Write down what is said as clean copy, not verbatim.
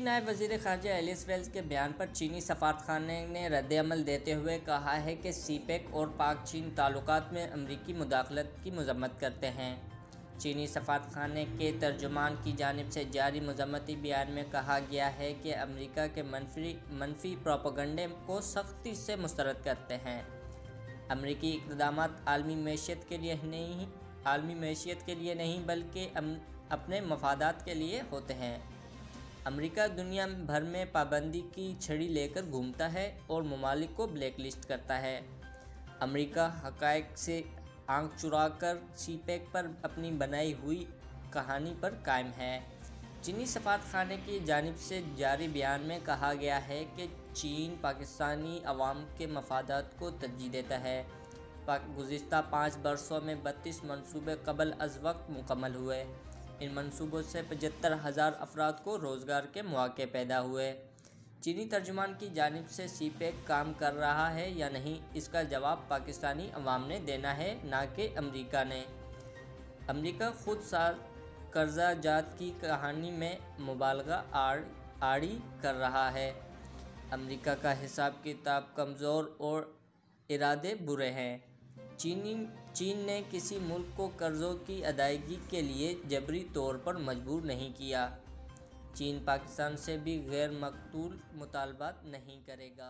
नायब वज़ीर ख़ारजा Alice Wales के बयान पर चीनी सफारतखाने ने रद्द-ए-अमल देते हुए कहा है कि सीपेक और पाक चीन ताल्लुकात में अमरीकी मुदाखलत की मज़म्मत करते हैं। चीनी सफारतखाने के तर्जुमान की जानिब से जारी मज़म्मती बयान में कहा गया है कि अमरीका के मनफी प्रोपेगेंडे को सख्ती से मुस्तरद करते हैं। अमरीकी इक़दामात आलमी मैशियत के लिए नहीं बल्कि अपने मफादात के लिए होते हैं। अमेरिका दुनिया भर में पाबंदी की छड़ी लेकर घूमता है और ममालिक को ब्लैकलिस्ट करता है। अमेरिका हक़ाइक़ से आंख चुराकर सीपेक पर अपनी बनाई हुई कहानी पर कायम है। चीनी सफारतखाने की जानिब से जारी बयान में कहा गया है कि चीन पाकिस्तानी अवाम के मफादात को तरजीह देता है। गुज़िश्ता 5 बरसों में 32 मनसूबे क़ब्ल अज़ वक्त मुकम्मल हुए। इन मनसूबों से 75,000 अफराद को रोज़गार के मौक़े पैदा हुए। चीनी तर्जुमान की जानिब से सीपेक काम कर रहा है या नहीं, इसका जवाब पाकिस्तानी अवाम ने देना है, ना कि अमरीका ने। अमरीका खुद कर्जा जात की कहानी में मुबालगा आड़ी कर रहा है। अमरीका का हिसाब किताब कमज़ोर और इरादे बुरे हैं। चीन ने किसी मुल्क को कर्ज़ों की अदायगी के लिए जबरी तौर पर मजबूर नहीं किया। चीन पाकिस्तान से भी गैर मकतूल मुतालबात नहीं करेगा।